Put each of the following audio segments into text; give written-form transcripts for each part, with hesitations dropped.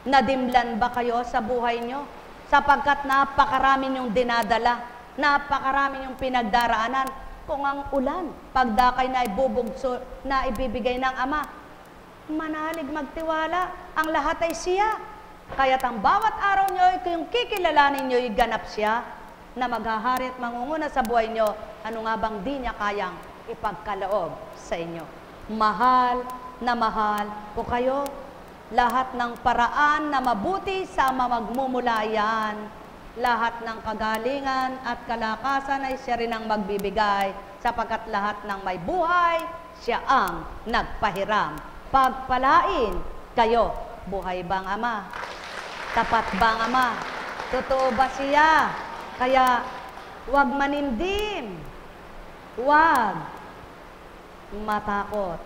Nadimlan ba kayo sa buhay nyo? Sapagkat napakarami nyong dinadala, napakarami nyong pinagdaraanan. Kung ang ulan, pagdakay na ibubugso, na ibibigay ng Ama, manalig magtiwala, ang lahat ay siya. Kaya't ang bawat araw nyo, kung kikilalanin nyo, ganap siya, na maghahari at mangunguna sa buhay nyo, ano nga bang di niya kayang ipagkaloob sa inyo. Mahal ko kayo, lahat ng paraan na mabuti sama magmumula yan. Lahat ng kagalingan at kalakasan ay siya rin ang magbibigay, sapagkat lahat ng may buhay, siya ang nagpahiram. Pagpalain kayo, buhay bang Ama? Tapat bang Ama? Totoo ba siya? Kaya huwag manindim, huwag matakot,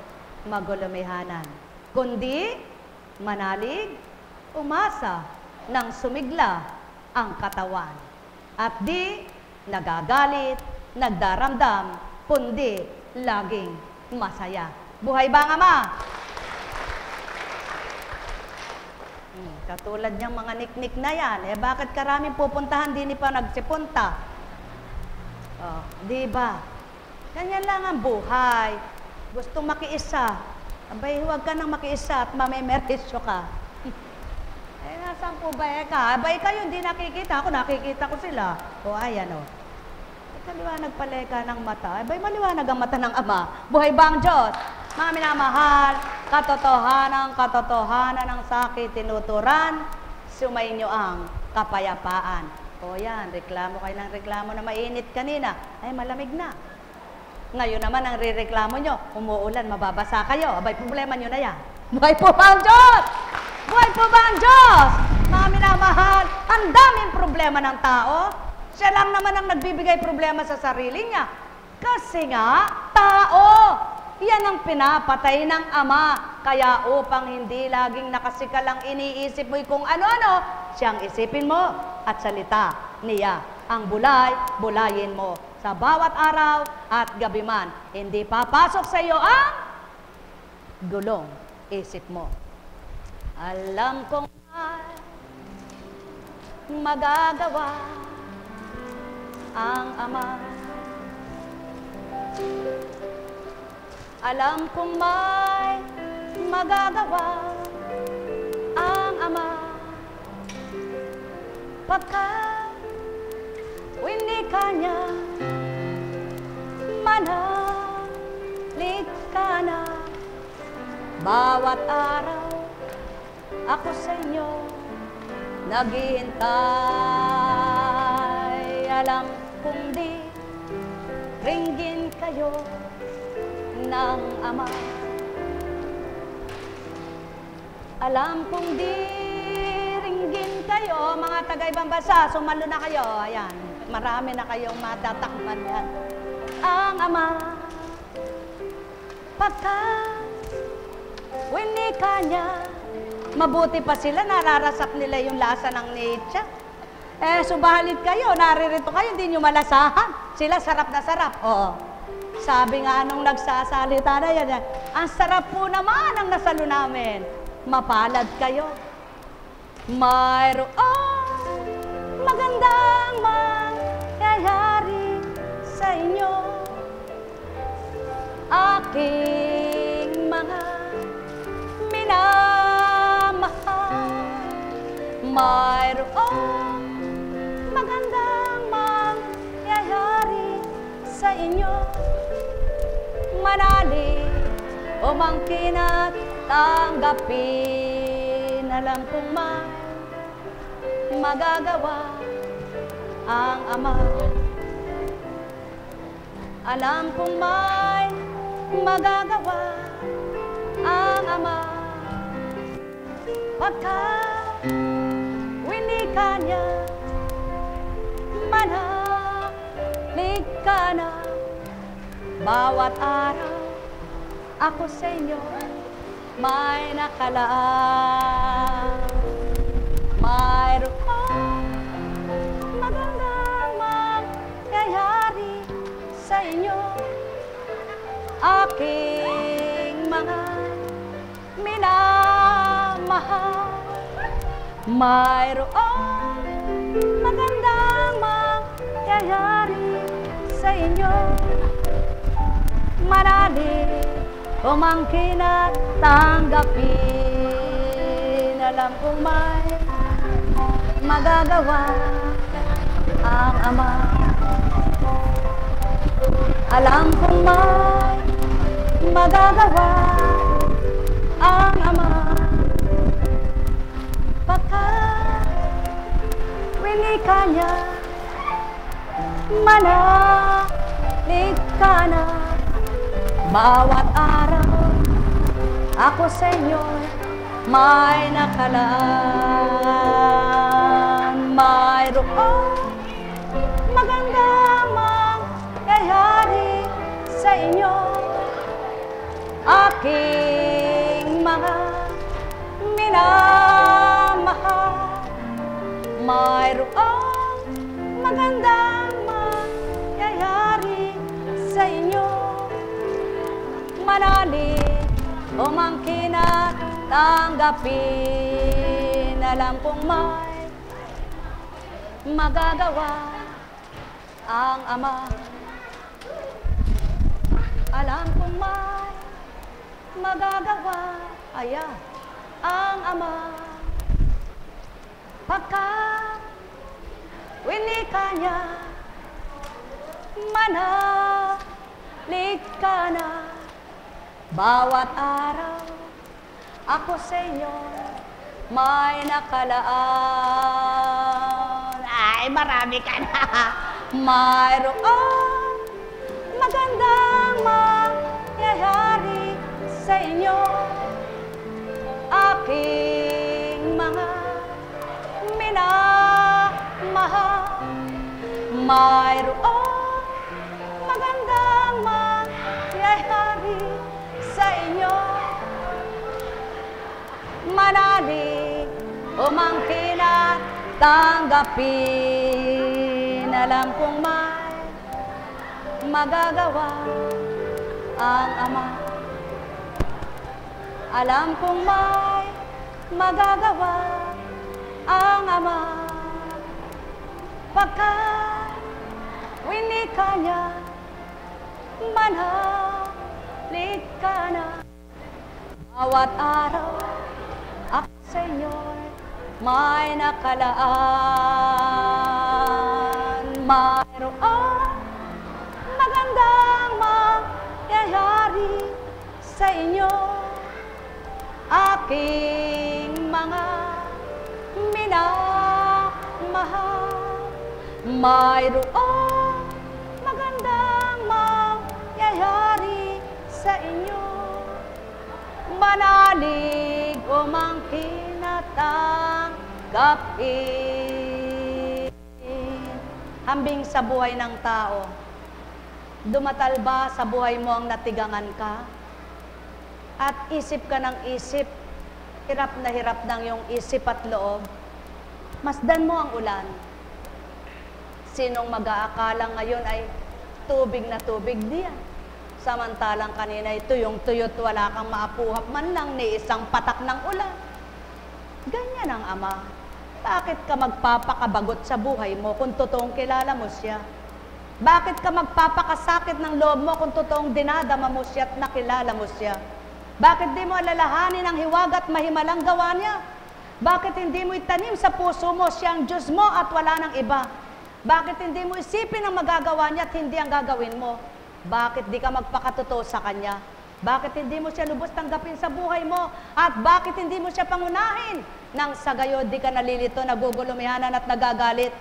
magulumihanan, kundi manalig, umasa nang sumigla ang katawan, at di nagagalit, nagdaramdam, kundi laging masaya. Buhay ba ang Ama? Katulad niyang mga niknik na yan, bakit karaming pupuntahan, di pa nagsipunta? Oh, di ba? Ganyan lang ang buhay. Gusto makiisa. Abay, huwag ka nang makiisa at mamemerisyo ka. Nasaan po ba ka? Abay kayo, hindi nakikita. Ako, nakikita ko sila. O, ayan o. Maliwanag pala ka ng mata. Abay, maliwanag ang mata ng Ama. Buhay ba ang Diyos? Mga minamahal, katotohanan ng sakit tinuturan, sumainyo ang kapayapaan. O yan, reklamo kayo ng reklamo na mainit kanina. Ay, malamig na. Ngayon naman, ang rireklamo nyo, umuulan, mababasa kayo. Abay, problema nyo na yan. Buhay po ba ang Diyos? Buhay po ba ang Diyos? Mga minamahal, ang daming problema ng tao. Siya lang naman ang nagbibigay problema sa sarili niya. Kasi nga, tao. Yan ang pinapatay ng Ama. Kaya upang hindi laging nakasikal ang iniisip mo kung ano-ano, siyang isipin mo at salita niya. Ang bulay, bulayin mo. Sa bawat araw at gabi man, hindi papasok sa iyo ang gulong isip mo. Alam kong magagawa ang Ama. Alam kong may magagawa ang Ama. Pagkat winika niya, manalig ka na. Bawat araw ako sa inyo naghihintay. Alam kong di ringgin kayo ng Ama. Alam kong di ringgin kayo, mga taga-ibang bansa, sumalo na kayo. Ayan, marami na kayong matatakman yan. Ang Ama, pagkat winika niya, mabuti pa sila, nararasak nila yung lasa ng nature. Subalit kayo, naririto kayo, hindi nyo malasahan. Sila sarap na sarap. Oo. Sabi nga nung nagsasalita na yan, ang sarap po naman ang nasalo namin. Mapalad kayo. Mayroong magandang mangyayari sa inyo. Aking mga minamahal. Mayroong magandang mangyayari sa inyo. Manalig, umangkin at tanggapin. Alam kong magagawa ang Ama. Alam kong may magagawa ang Ama. Pagkat winika niya, manalig ka na. Bawat araw ako sa inyo may nakalaan. Mayroong magandang mangyayari sa inyo. Aking mga minamahal. mayroong magandang mangyayari sa inyo. Manalig, umangkin at tanggapin. Alam kong may magagawa ang Ama. Alam kong may magagawa ang Ama. Pagkat winika niya, manalig ka na. Bawat araw ako sa inyo may nakalaan. Mayroong magandang mangyayari sa inyo. Aking mga minamahal, mayroong magandang mangyayari sa inyo. Manalig, umangkin at tanggapin. Alam kong may magagawa ang Ama. Alam kong may magagawa ang Ama. Pagkat winika niya, manalig ka na. Bawat araw ako sa inyo may nakalaan. Ay, marami ka na. Mayroong magandang mangyayari sa inyo. Aking mga minamahal, mayroong magandang mangyayari sa inyo. Manalig, umangkin at tanggapin. Alam kong may magagawa ang Ama. Alam kong may magagawa ang Ama. Pagkat winika niya, manalig ka na. Bawat araw ako sa inyo'y may nakalaan. Mayroong magandang mangyayari sa inyo. Aking mga minamahal, mayroong magandang mangyayari sa inyo. Manalig, umangkin at tanggapin. Hambing sa buhay ng tao, dumatal ba sa buhay mo ang natigangan ka? At isip ka ng isip, hirap na hirap ng iyong isip at loob. Masdan mo ang ulan. Sinong mag-aakala ngayon ay tubig na tubig diyan? Samantalang kanina ay tuyong-tuyot, wala kang maapuhap man lang ni isang patak ng ulan. Ganyan ang Ama. Bakit ka magpapakabagot sa buhay mo kung totoong kilala mo siya? Bakit ka magpapakasakit ng loob mo kung totoong dinadama mo siya at nakilala mo siya? Bakit di mo alalahanin ang hiwaga at mahimalang gawa niya? Bakit hindi mo itanim sa puso mo siyang Diyos mo at wala ng iba? Bakit hindi mo isipin ang magagawa niya at hindi ang gagawin mo? Bakit di ka magpakatotoo sa Kanya? Bakit hindi mo siya lubos tanggapin sa buhay mo? At bakit hindi mo siya pangunahin? Nang sa gayo di ka nalilito, nagugulumihanan at nagagalit.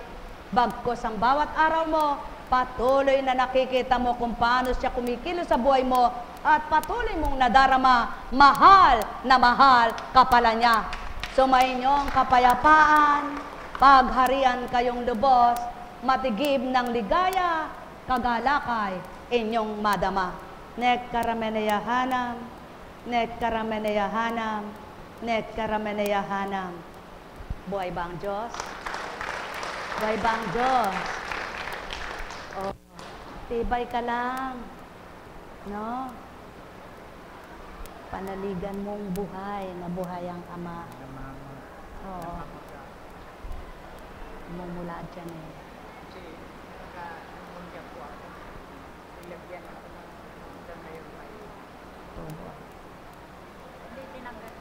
Bagkos ang bawat araw mo, patuloy na nakikita mo kung paano siya kumikilos sa buhay mo at patuloy mong nadarama, mahal na mahal ka pala niya. Sumainyong kapayapaan, pagharian kayong lubos, matigib ng ligaya, kagalakay, inyong madama. Nek karameneyahanam, nek karameneyahanam, nek karameneyahanam. Buhay ba ang Diyos? Buhay ba ang Diyos? Oh, tibay ka lang. No? Panaligan mong buhay na buhay ang Ama. Oo. pinagmumula dyan eh. Kasi naka-pneumonia po ako. Nilagyan ako ng hanggang ngayon may Tubo. Hindi tinanggal.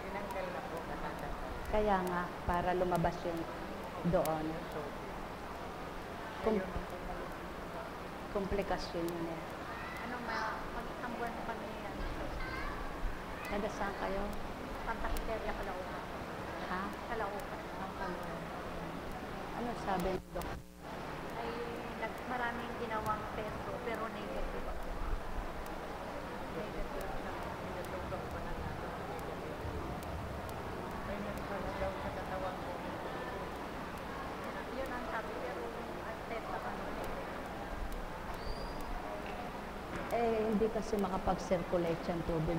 tinanggal na po katatanggal. Kaya nga, para lumabas yung doon. So, Kung- ayun ang bumalik. Komplikasyon yun eh. Anong ang buwan pa niya? Taga saan kayo? Santa Clara, Calaucan. Ha? Calaucan. Ano sabi ng doktor? Ay maraming ginawang peso pero negative. Negative na. Pinatugtog pa na natin. May nagpala daw sa katawan ko. Yun ang sabi pero ang test sa kanila. Hindi kasi makapag-circulate yan tubig.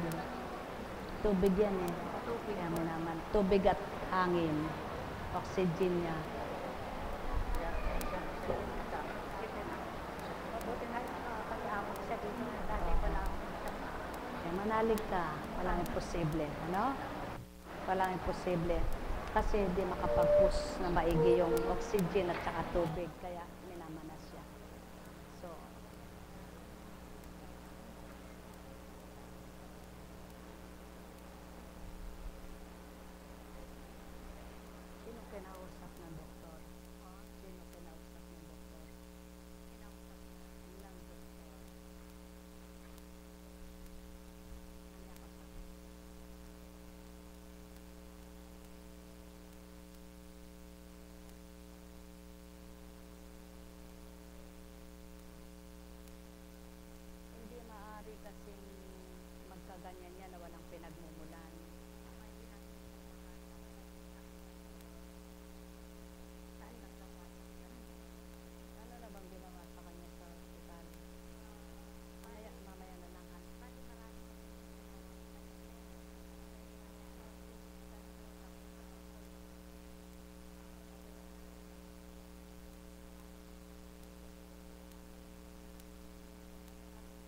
Tubig yan eh. Tubig. Kaya mo naman. Tubig at hangin. Oxygen niya. Kaya isang sa Mabuti na pag-aamok sa dito. Dati wala akong masama. Kaya manalig ka. Walang imposible. Ano? Walang imposible. Kasi hindi makapag-push na maigi yung oxygen at saka tubig. Kaya minamanas siya. So, sino kinausap ng doktor? Sino kinausap ng doktor? Ilang doktor? Kanya ka pa. Hindi maaari kasing magkaganyan yan na walang pinagmumulan. Ano na bang ginawa sa kanya sa ospital? Mamaya na lang.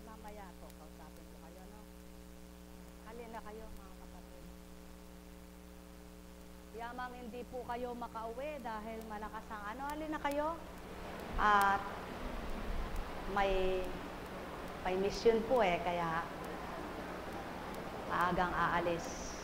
Mamaya po, kausapin ko kayo, no? Halina kayo, mga kapatid. Yamang hindi po kayo makauwi dahil malakas ang ano. Halina kayo. At may mission po eh, kaya aagang aalis.